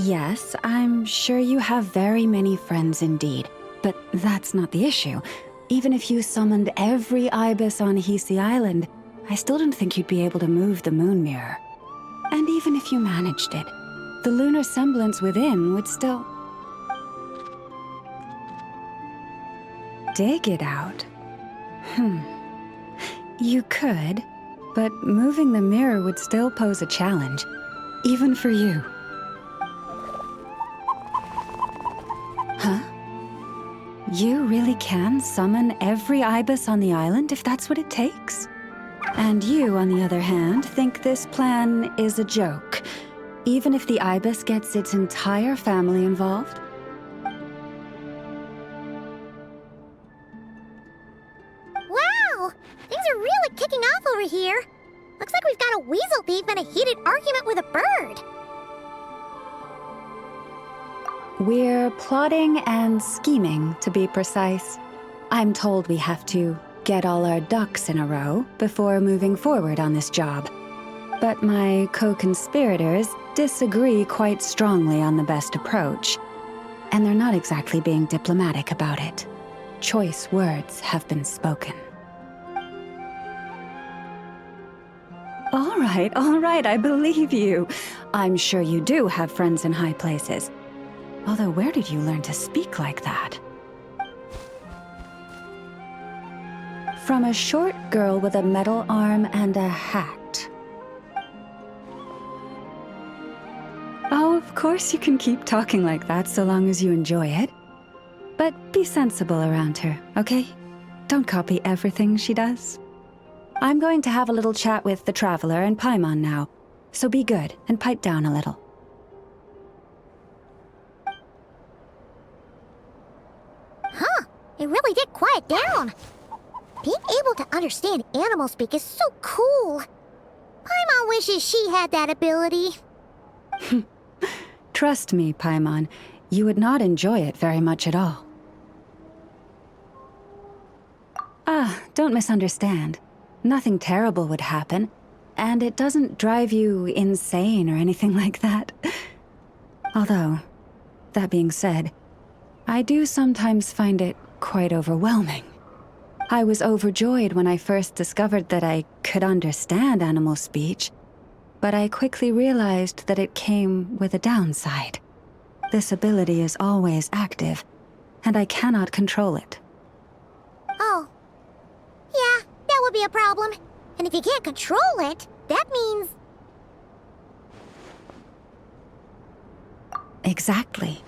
Yes, I'm sure you have very many friends indeed, but that's not the issue. Even if you summoned every ibis on Hisi Island, I still don't think you'd be able to move the moon mirror. And even if you managed it, the lunar semblance within would still... Dig it out? You could, but moving the mirror would still pose a challenge, even for you. Huh? You really can summon every ibis on the island if that's what it takes? And you, on the other hand, think this plan is a joke, even if the ibis gets its entire family involved? Wow! Things are really kicking off over here. Looks like we've got a weasel thief and a heated argument with a bird. We're plotting and scheming, to be precise. I'm told we have to get all our ducks in a row before moving forward on this job. But my co-conspirators disagree quite strongly on the best approach. And they're not exactly being diplomatic about it. Choice words have been spoken. All right, I believe you. I'm sure you do have friends in high places. Although, where did you learn to speak like that? From a short girl with a metal arm and a hat. Oh, of course you can keep talking like that so long as you enjoy it. But be sensible around her, okay? Don't copy everything she does. I'm going to have a little chat with the Traveler and Paimon now, so be good and pipe down a little. Huh, it really did quiet down. Being able to understand animal speak is so cool. Paimon wishes she had that ability. Trust me, Paimon, you would not enjoy it very much at all. Don't misunderstand. Nothing terrible would happen, and it doesn't drive you insane or anything like that. Although, that being said, I do sometimes find it quite overwhelming. I was overjoyed when I first discovered that I could understand animal speech, but I quickly realized that it came with a downside. This ability is always active, and I cannot control it. Oh. Yeah, that would be a problem. And if you can't control it, that means... Exactly.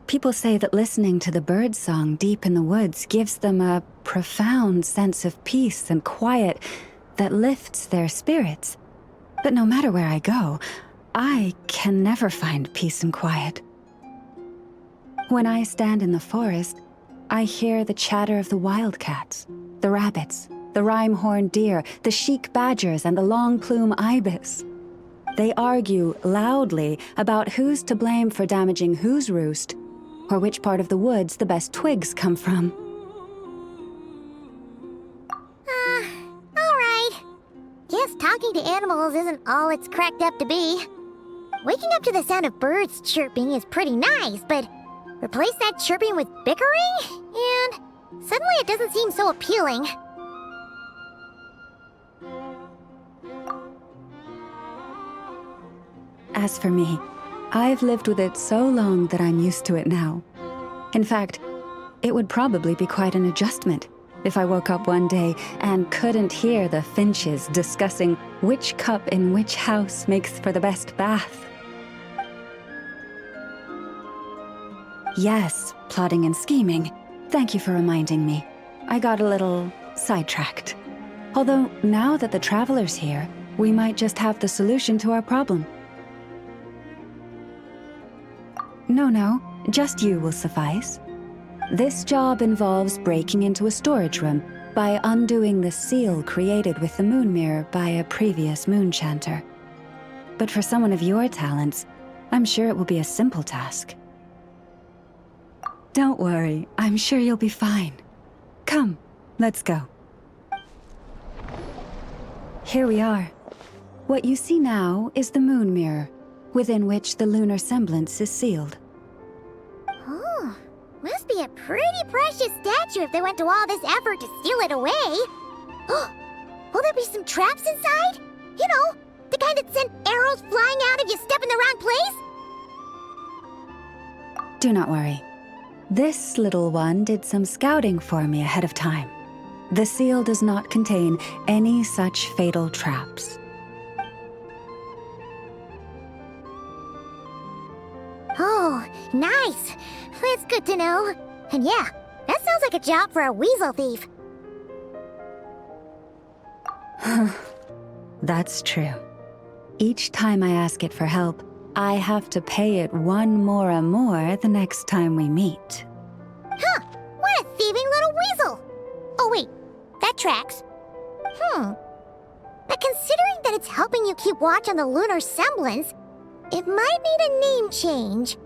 People say that listening to the bird song deep in the woods gives them a profound sense of peace and quiet that lifts their spirits. But no matter where I go, I can never find peace and quiet. When I stand in the forest, I hear the chatter of the wildcats, the rabbits, the rhyme-horned deer, the chic badgers, and the long-plume ibis. They argue loudly about who's to blame for damaging whose roost, or which part of the woods the best twigs come from. Alright. Guess talking to animals isn't all it's cracked up to be. Waking up to the sound of birds chirping is pretty nice, but replace that chirping with bickering, and suddenly it doesn't seem so appealing. As for me, I've lived with it so long that I'm used to it now. In fact, it would probably be quite an adjustment if I woke up one day and couldn't hear the finches discussing which cup in which house makes for the best bath. Yes, plotting and scheming. Thank you for reminding me. I got a little sidetracked. Although, now that the Traveler's here, we might just have the solution to our problem. No, just you will suffice. This job involves breaking into a storage room by undoing the seal created with the moon mirror by a previous moon chanter. But for someone of your talents, I'm sure it will be a simple task. Don't worry, I'm sure you'll be fine. Come, let's go. Here we are. What you see now is the moon mirror, within which the lunar semblance is sealed. Oh, must be a pretty precious statue if they went to all this effort to steal it away. Will there be some traps inside? You know, the kind that send arrows flying out if you step in the wrong place? Do not worry. This little one did some scouting for me ahead of time. The seal does not contain any such fatal traps. Oh, nice. That's good to know. And yeah, that sounds like a job for a weasel thief. That's true. Each time I ask it for help, I have to pay it 1 mora more the next time we meet. Huh, what a thieving little weasel! Oh wait, that tracks. But considering that it's helping you keep watch on the lunar semblance, it might need a name change.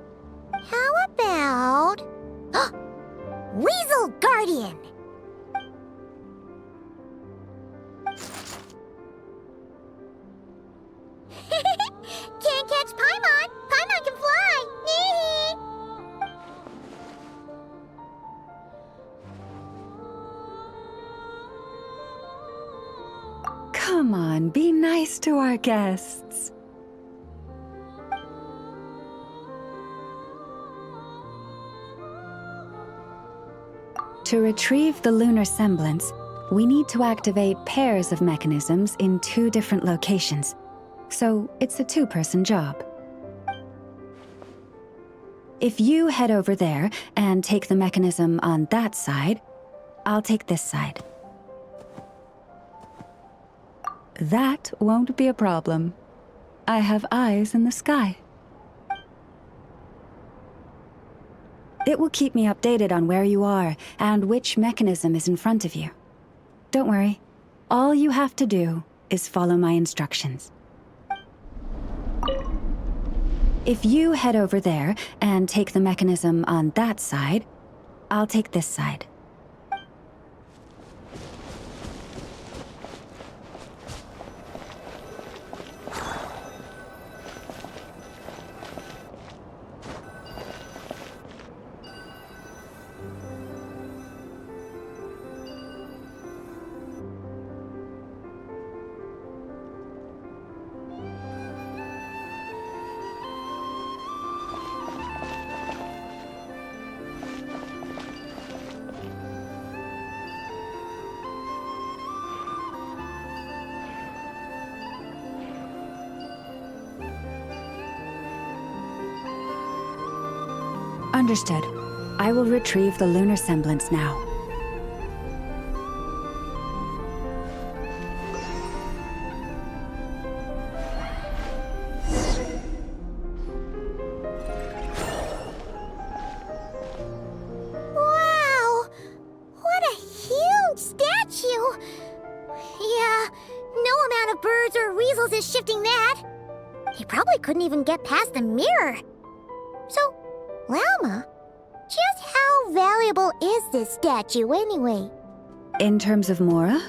How about... Weasel Guardian! Can't catch Paimon! Paimon can fly! Come on, be nice to our guests. To retrieve the lunar semblance, we need to activate pairs of mechanisms in 2 different locations. So it's a 2-person job. If you head over there and take the mechanism on that side, I'll take this side. That won't be a problem. I have eyes in the sky. It will keep me updated on where you are and which mechanism is in front of you. Don't worry. All you have to do is follow my instructions. If you head over there and take the mechanism on that side, I'll take this side. Understood. I will retrieve the lunar semblance now. Wow! What a huge statue! Yeah, no amount of birds or weasels is shifting that. He probably couldn't even get past the mirror. So, Lauma, just how valuable is this statue anyway? In terms of Mora?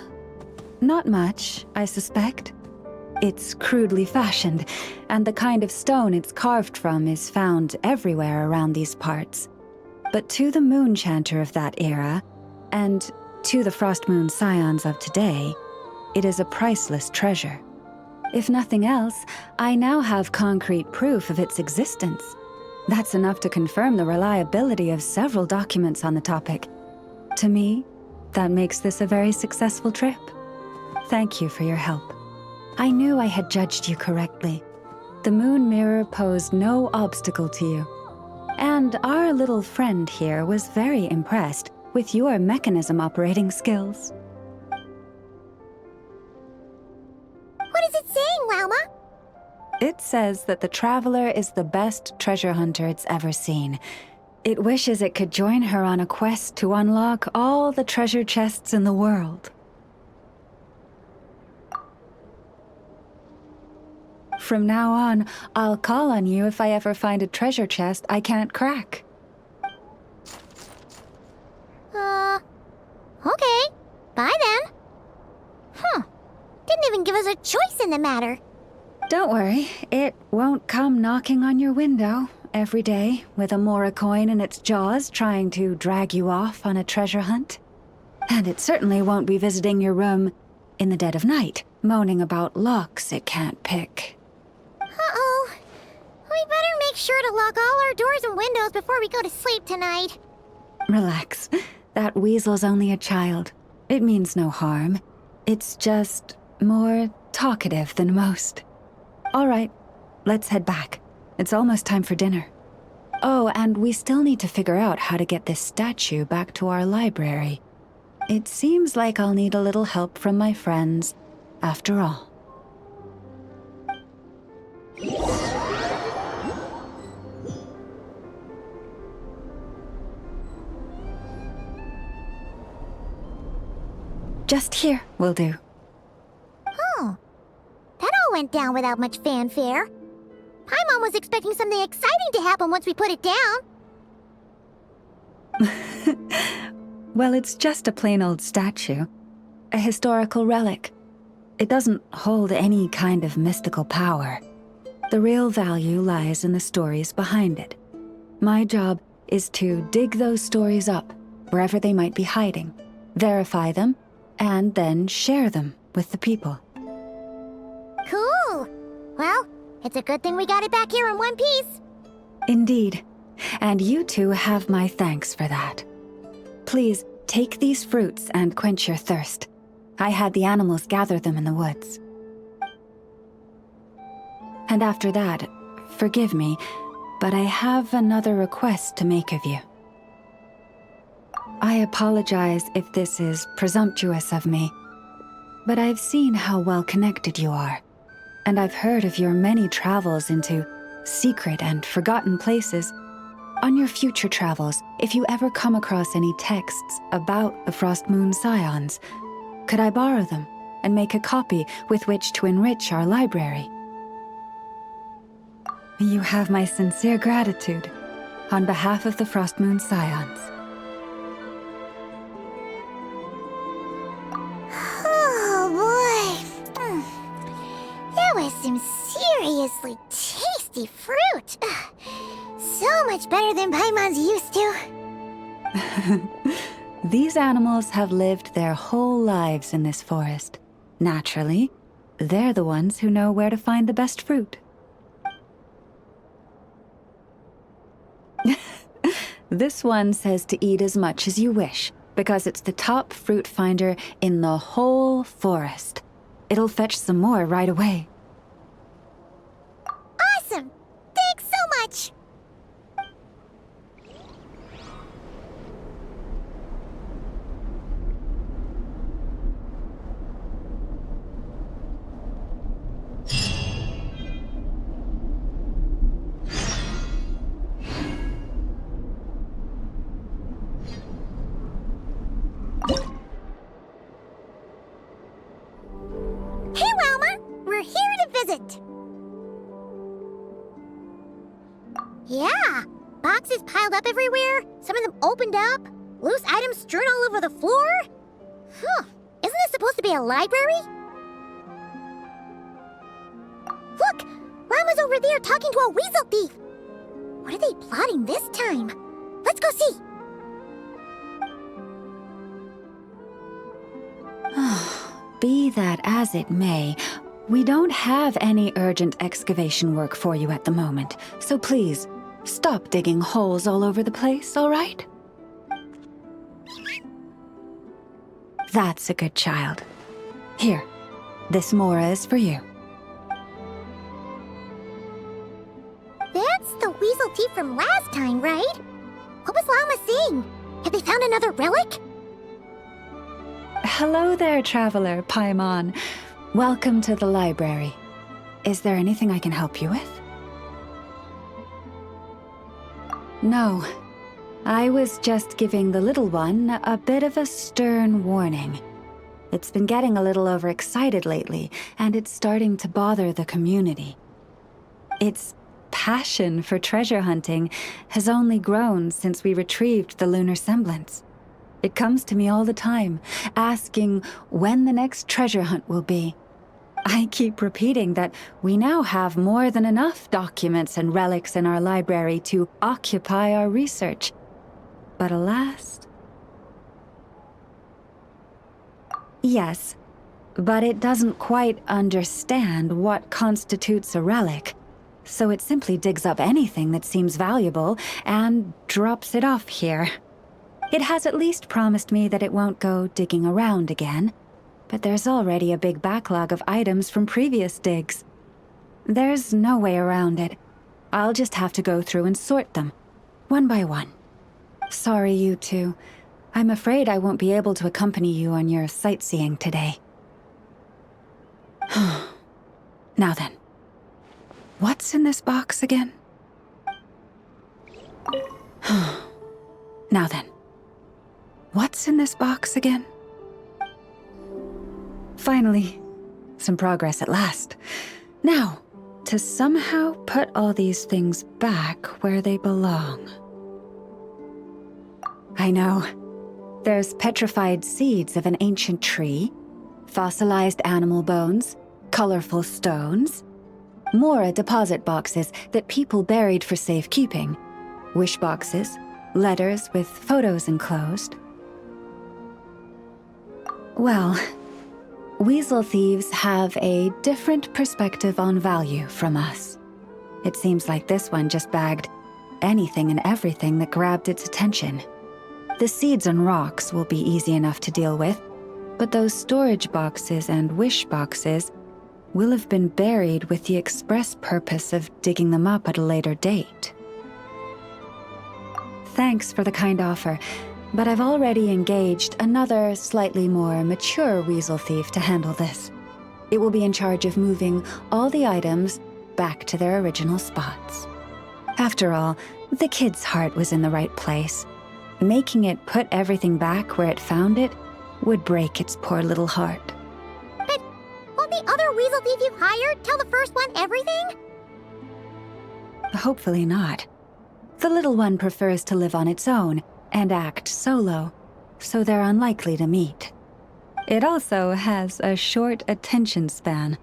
Not much, I suspect. It's crudely fashioned, and the kind of stone it's carved from is found everywhere around these parts. But to the moon chanter of that era, and to the Frostmoon scions of today, it is a priceless treasure. If nothing else, I now have concrete proof of its existence. That's enough to confirm the reliability of several documents on the topic. To me, that makes this a very successful trip. Thank you for your help. I knew I had judged you correctly. The moon mirror posed no obstacle to you. And our little friend here was very impressed with your mechanism operating skills. What is it saying, Lauma? It says that the Traveler is the best treasure hunter it's ever seen. It wishes it could join her on a quest to unlock all the treasure chests in the world. From now on, I'll call on you if I ever find a treasure chest I can't crack. Okay. Bye then. Didn't even give us a choice in the matter. Don't worry, it won't come knocking on your window every day with a Mora coin in its jaws trying to drag you off on a treasure hunt. And it certainly won't be visiting your room in the dead of night, moaning about locks it can't pick. Uh-oh. We better make sure to lock all our doors and windows before we go to sleep tonight. Relax. That weasel's only a child. It means no harm. It's just more talkative than most. All right, let's head back. It's almost time for dinner. Oh, and we still need to figure out how to get this statue back to our library. It seems like I'll need a little help from my friends, after all. Just here will do. Oh, that all went down without much fanfare. Paimon was expecting something exciting to happen once we put it down. Well, it's just a plain old statue. A historical relic. It doesn't hold any kind of mystical power. The real value lies in the stories behind it. My job is to dig those stories up, wherever they might be hiding, verify them, and then share them with the people. Cool. Well, it's a good thing we got it back here in one piece. Indeed. And you two have my thanks for that. Please, take these fruits and quench your thirst. I had the animals gather them in the woods. And after that, forgive me, but I have another request to make of you. I apologize if this is presumptuous of me, but I've seen how well connected you are, and I've heard of your many travels into secret and forgotten places. On your future travels, if you ever come across any texts about the Frostmoon Scions, could I borrow them and make a copy with which to enrich our library? You have my sincere gratitude on behalf of the Frostmoon Scions. Oh boy. That was some seriously tasty fruit. So much better than Paimon's used to. These animals have lived their whole lives in this forest. Naturally, they're the ones who know where to find the best fruit. This one says to eat as much as you wish, because it's the top fruit finder in the whole forest. It'll fetch some more right away. Awesome! Thanks so much! Hey, Wilma! We're here to visit! Yeah! Boxes piled up everywhere, some of them opened up, loose items strewn all over the floor. Huh. Isn't this supposed to be a library? Look! Wilma's over there talking to a weasel thief! What are they plotting this time? Let's go see! Be that as it may, we don't have any urgent excavation work for you at the moment, so please, stop digging holes all over the place, all right? That's a good child. Here, this Mora is for you. That's the weasel thief from last time, right? What was Llama saying? Have they found another relic? Hello there, Traveler Paimon. Welcome to the library. Is there anything I can help you with? No. I was just giving the little one a bit of a stern warning. It's been getting a little overexcited lately, and it's starting to bother the community. Its passion for treasure hunting has only grown since we retrieved the lunar semblance. It comes to me all the time, asking when the next treasure hunt will be. I keep repeating that we now have more than enough documents and relics in our library to occupy our research. But alas... Yes, but it doesn't quite understand what constitutes a relic, so it simply digs up anything that seems valuable and drops it off here. It has at least promised me that it won't go digging around again, but there's already a big backlog of items from previous digs. There's no way around it. I'll just have to go through and sort them, one by one. Sorry, you two. I'm afraid I won't be able to accompany you on your sightseeing today. Now then, what's in this box again? Now then, what's in this box again? Finally, some progress at last. Now, to somehow put all these things back where they belong. I know. There's petrified seeds of an ancient tree, fossilized animal bones, colorful stones, more deposit boxes that people buried for safekeeping, wish boxes, letters with photos enclosed. Well, weasel thieves have a different perspective on value from us. It seems like this one just bagged anything and everything that grabbed its attention. The seeds and rocks will be easy enough to deal with, but those storage boxes and wish boxes will have been buried with the express purpose of digging them up at a later date. Thanks for the kind offer, but I've already engaged another slightly more mature weasel thief to handle this. It will be in charge of moving all the items back to their original spots. After all, the kid's heart was in the right place. Making it put everything back where it found it would break its poor little heart. But won't the other weasel thief you hired tell the first one everything? Hopefully not. The little one prefers to live on its own and act solo, so they're unlikely to meet. It also has a short attention span.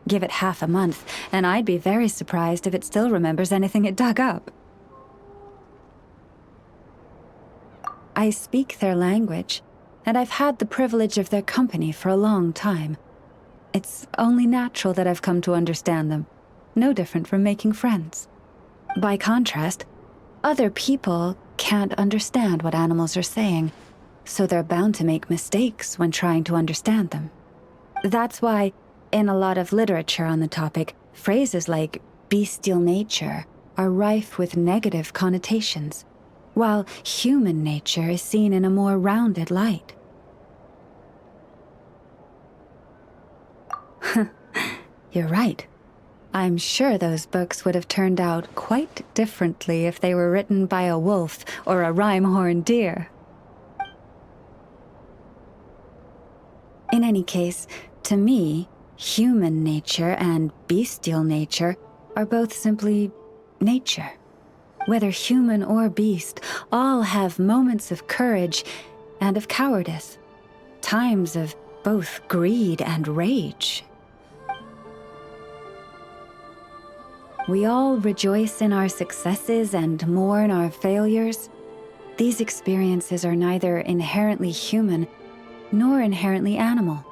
Give it half a month, and I'd be very surprised if it still remembers anything it dug up. I speak their language, and I've had the privilege of their company for a long time. It's only natural that I've come to understand them, no different from making friends. By contrast, other people can't understand what animals are saying, so they're bound to make mistakes when trying to understand them. That's why, in a lot of literature on the topic, phrases like bestial nature are rife with negative connotations, while human nature is seen in a more rounded light. You're right. I'm sure those books would have turned out quite differently if they were written by a wolf or a rhyme-horned deer. In any case, to me, human nature and bestial nature are both simply nature. Whether human or beast, all have moments of courage and of cowardice, times of both greed and rage. We all rejoice in our successes and mourn our failures. These experiences are neither inherently human nor inherently animal.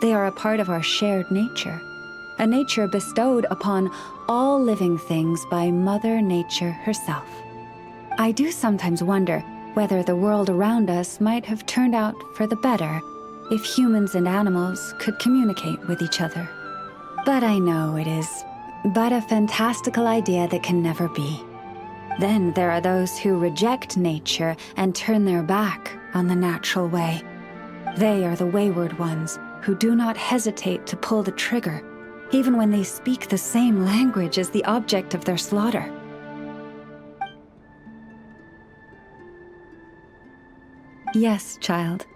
They are a part of our shared nature, a nature bestowed upon all living things by Mother Nature herself. I do sometimes wonder whether the world around us might have turned out for the better if humans and animals could communicate with each other. But I know it is but a fantastical idea that can never be. Then there are those who reject nature and turn their back on the natural way. They are the wayward ones who do not hesitate to pull the trigger, even when they speak the same language as the object of their slaughter. Yes, child.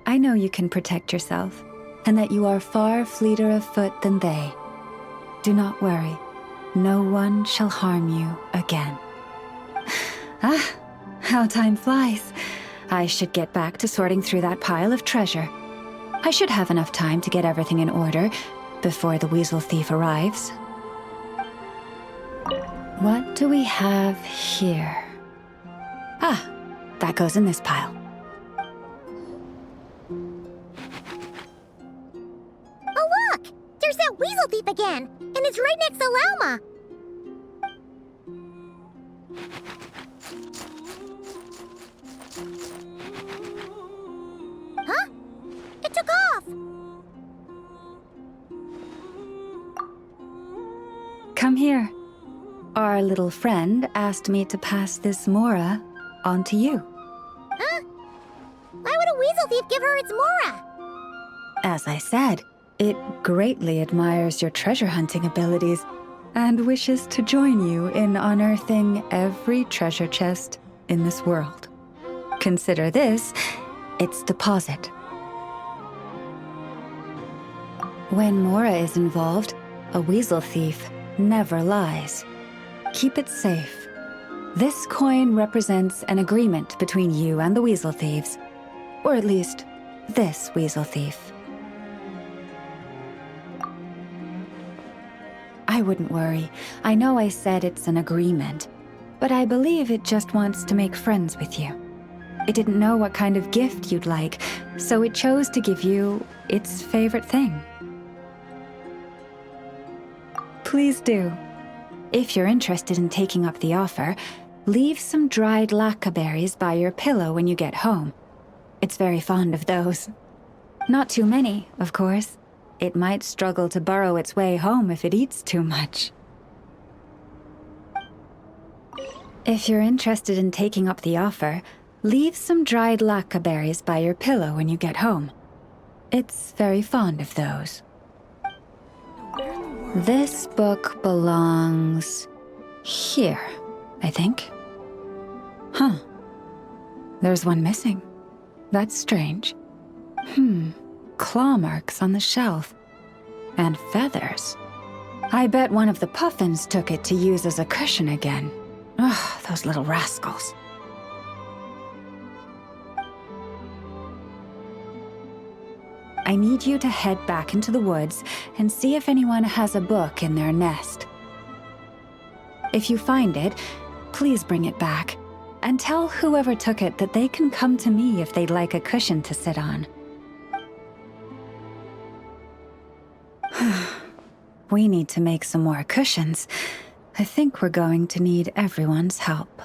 I know you can protect yourself, and that you are far fleeter of foot than they. Do not worry. No one shall harm you again. Ah, how time flies. I should get back to sorting through that pile of treasure. I should have enough time to get everything in order, before the weasel thief arrives. What do we have here? Ah, that goes in this pile. Oh look! There's that weasel thief again! And it's right next to Lauma! Huh? It took off! Come here. Our little friend asked me to pass this Mora on to you. Huh? Why would a weasel thief give her its Mora? As I said, it greatly admires your treasure hunting abilities and wishes to join you in unearthing every treasure chest in this world. Consider this its deposit. When Mora is involved, a weasel thief never lies. Keep it safe. This coin represents an agreement between you and the weasel thieves. Or at least, this weasel thief. I wouldn't worry. I know I said it's an agreement, but I believe it just wants to make friends with you. It didn't know what kind of gift you'd like, so it chose to give you its favorite thing. Please do. If you're interested in taking up the offer, leave some dried lacca berries by your pillow when you get home. It's very fond of those. Not too many, of course. It might struggle to burrow its way home if it eats too much. If you're interested in taking up the offer, leave some dried lacca berries by your pillow when you get home. It's very fond of those. This book belongs here, I think. Huh. There's one missing. That's strange. Claw marks on the shelf. And feathers. I bet one of the puffins took it to use as a cushion again. Ugh, those little rascals. I need you to head back into the woods and see if anyone has a book in their nest. If you find it, please bring it back, and tell whoever took it that they can come to me if they'd like a cushion to sit on. We need to make some more cushions. I think we're going to need everyone's help.